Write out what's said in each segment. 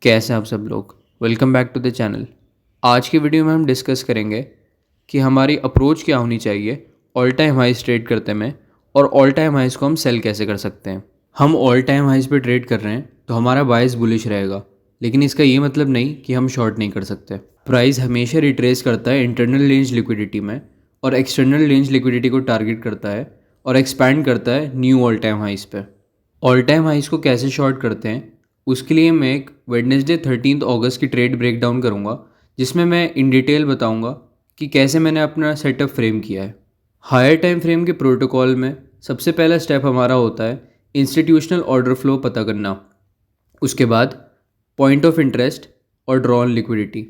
कैसे हैं आप सब लोग। Welcome back to the channel. आज की वीडियो में हम डिस्कस करेंगे कि हमारी अप्रोच क्या होनी चाहिए ऑल टाइम हाइस ट्रेड करते में, और ऑल टाइम हाइस को हम सेल कैसे कर सकते हैं। हम ऑल टाइम हाइस पे ट्रेड कर रहे हैं तो हमारा बायस बुलिश रहेगा, लेकिन इसका ये मतलब नहीं कि हम शॉर्ट नहीं कर सकते। प्राइस हमेशा रिट्रेस करता है इंटरनल रेंज लिक्विडिटी में, और एक्सटर्नल रेंज लिक्विडिटी को टारगेट करता है और एक्सपैंड करता है न्यू ऑल टाइम हाइस पे। ऑल टाइम हाइस को कैसे शॉर्ट करते हैं, उसके लिए मैं एक वेडनेसडे 13 अगस्त की ट्रेड ब्रेक डाउन करूँगा, जिसमें मैं इन डिटेल बताऊँगा कि कैसे मैंने अपना सेटअप फ्रेम किया है। हायर टाइम फ्रेम के प्रोटोकॉल में सबसे पहला स्टेप हमारा होता है इंस्टीट्यूशनल ऑर्डर फ्लो पता करना। उसके बाद पॉइंट ऑफ इंटरेस्ट और ड्रॉ ऑन लिक्विडिटी।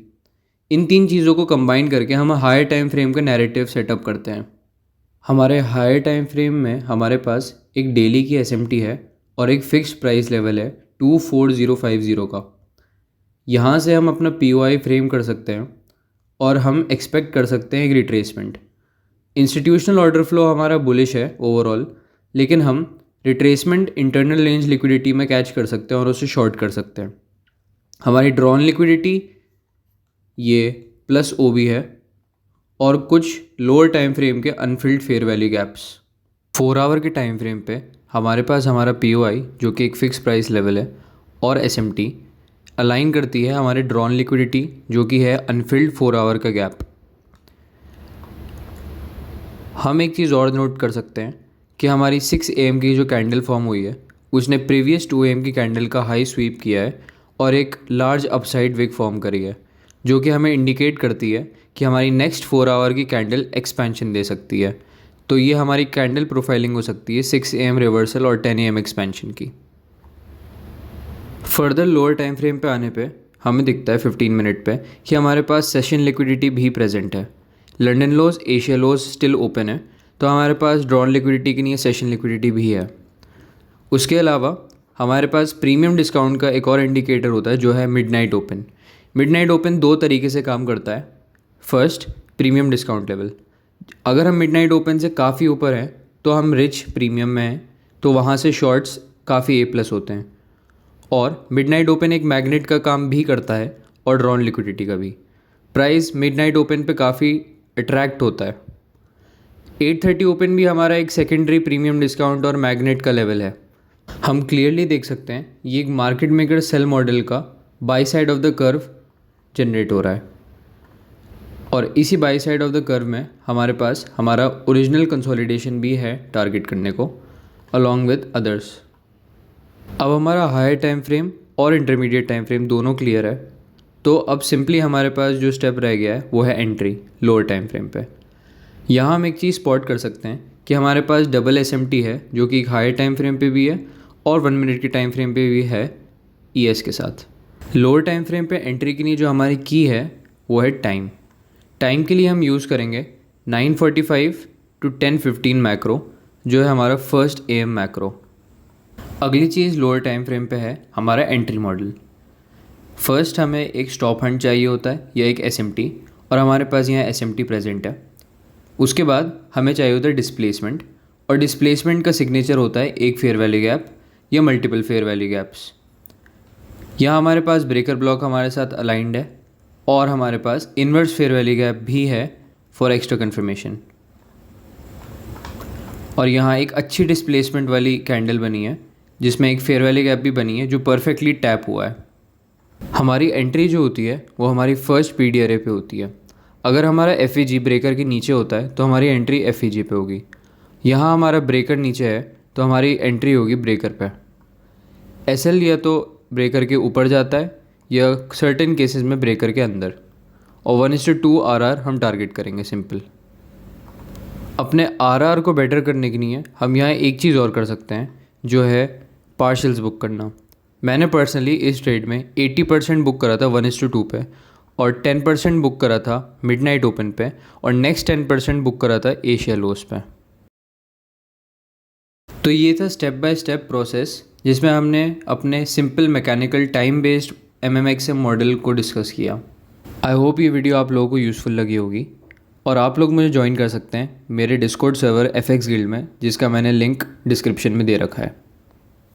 इन तीन चीज़ों को कंबाइन करके हम हायर टाइम फ्रेम का नैरेटिव सेटअप करते हैं। हमारे हायर टाइम फ्रेम में हमारे पास एक डेली की एसएमटी है और एक फिक्स्ड प्राइस लेवल है 24050 का। यहाँ से हम अपना पीओआई फ्रेम कर सकते हैं और हम एक्सपेक्ट कर सकते हैं एक रिट्रेसमेंट। इंस्टीट्यूशनल ऑर्डर फ्लो हमारा बुलिश है ओवरऑल, लेकिन हम रिट्रेसमेंट इंटरनल रेंज लिक्विडिटी में कैच कर सकते हैं और उसे शॉर्ट कर सकते हैं। हमारी ड्रॉन लिक्विडिटी ये प्लस ओ बी है, और कुछ लोअर टाइम फ्रेम के unfilled fair value gaps. 4 hour के टाइम फ्रेम पे हमारे पास हमारा पीओआई जो कि एक फ़िक्स प्राइस लेवल है और एसएमटी अलाइन करती है हमारे ड्रॉन लिक्विडिटी जो कि है अनफिल्ड 4 आवर का गैप। हम एक चीज़ और नोट कर सकते हैं कि हमारी 6 AM की जो कैंडल फॉर्म हुई है उसने प्रीवियस 2 AM की कैंडल का हाई स्वीप किया है और एक लार्ज अपसाइड विक फॉर्म करी है, जो कि हमें इंडिकेट करती है कि हमारी नेक्स्ट 4 आवर की कैंडल एक्सपेंशन दे सकती है। तो ये हमारी कैंडल प्रोफाइलिंग हो सकती है 6 AM रिवर्सल और 10 AM एक्सपेंशन की। फर्दर लोअर टाइम फ्रेम पे आने पे हमें दिखता है 15 मिनट पे कि हमारे पास सेशन लिक्विडिटी भी प्रेजेंट है। लंदन लोज एशिया लोज स्टिल ओपन है, तो हमारे पास ड्रॉन लिक्विडिटी के लिए सेशन लिक्विडिटी भी है। उसके अलावा हमारे पास प्रीमियम डिस्काउंट का एक और इंडिकेटर होता है जो है मिडनाइट ओपन। मिडनाइट ओपन दो तरीके से काम करता है। First, premium discount level. अगर हम मिडनाइट ओपन से काफ़ी ऊपर हैं तो हम रिच प्रीमियम में हैं, तो वहाँ से शॉर्ट्स काफ़ी A+ होते हैं। और मिडनाइट ओपन एक मैग्नेट का काम भी करता है और ड्रॉन लिक्विडिटी का भी। प्राइस मिडनाइट ओपन पे काफ़ी अट्रैक्ट होता है। 8:30 ओपन भी हमारा एक सेकेंडरी प्रीमियम डिस्काउंट और मैग्नेट का लेवल है। हम क्लियरली देख सकते हैं ये एक मार्केट मेकर सेल मॉडल का by side of the curve generate हो रहा है, और इसी by side of the curve में हमारे पास हमारा ओरिजिनल कंसोलिडेशन भी है टारगेट करने को अलॉन्ग विद अदर्स। अब हमारा हायर टाइम फ्रेम और इंटरमीडिएट टाइम फ्रेम दोनों क्लियर है, तो अब सिंपली हमारे पास जो स्टेप रह गया है वो है एंट्री लोअर टाइम फ्रेम पे। यहाँ हम एक चीज़ स्पॉट कर सकते हैं कि हमारे पास डबल एसएमटी है जो कि एक हायर टाइम फ्रेम पे भी है और 1 मिनट के टाइम फ्रेम पे भी है ES के साथ। लोअर टाइम फ्रेम पे एंट्री के लिए जो हमारी की है वो है टाइम। टाइम के लिए हम यूज़ करेंगे 9:45 to 10:15 मैक्रो, जो है हमारा फर्स्ट AM मैक्रो। अगली चीज़ लोअर टाइम फ्रेम पे है हमारा एंट्री मॉडल। फर्स्ट हमें एक स्टॉप हंट चाहिए होता है या एक एसएमटी, और हमारे पास यहाँ एसएमटी प्रेजेंट है। उसके बाद हमें चाहिए होता है डिस्प्लेसमेंट, और डिस्प्लेसमेंट का सिग्नेचर होता है एक फेयर वैल्यू गैप या मल्टीपल फेयर वैल्यू गैप्स। यहाँ हमारे पास ब्रेकर ब्लॉक हमारे साथ अलाइंड है, और हमारे पास इन्वर्स फेयर वैल्यू गैप भी है फॉर एक्स्ट्रा कन्फर्मेशन। और यहाँ एक अच्छी डिस्प्लेसमेंट वाली कैंडल बनी है जिसमें एक फेयर वैल्यू गैप भी बनी है जो परफेक्टली टैप हुआ है। हमारी एंट्री जो होती है वो हमारी फर्स्ट PD array पे होती है। अगर हमारा FEG ब्रेकर के नीचे होता है तो हमारी एंट्री FEG पे होगी। यहाँ हमारा ब्रेकर नीचे है तो हमारी एंट्री होगी ब्रेकर पे। SL या तो ब्रेकर के ऊपर जाता है या सर्टेन केसेस में ब्रेकर के अंदर, और 1:2 RR हम टारगेट करेंगे सिंपल। अपने RR को बेटर करने के लिए हम यहाँ एक चीज़ और कर सकते हैं जो है पार्शल्स बुक करना। मैंने पर्सनली इस ट्रेड में 80% बुक करा था 1:2 पे, और 10% बुक करा था मिडनाइट ओपन पे, और नेक्स्ट 10% बुक करा था एशिया लोस पे। तो ये था स्टेप बाय स्टेप प्रोसेस जिसमें हमने अपने simple mechanical time based MMXM model को डिस्कस किया। आई होप ये वीडियो आप लोगों को यूज़फुल लगी होगी, और आप लोग मुझे ज्वाइन कर सकते हैं मेरे डिस्कॉर्ड सर्वर FX गिल्ड में, जिसका मैंने लिंक डिस्क्रिप्शन में दे रखा है।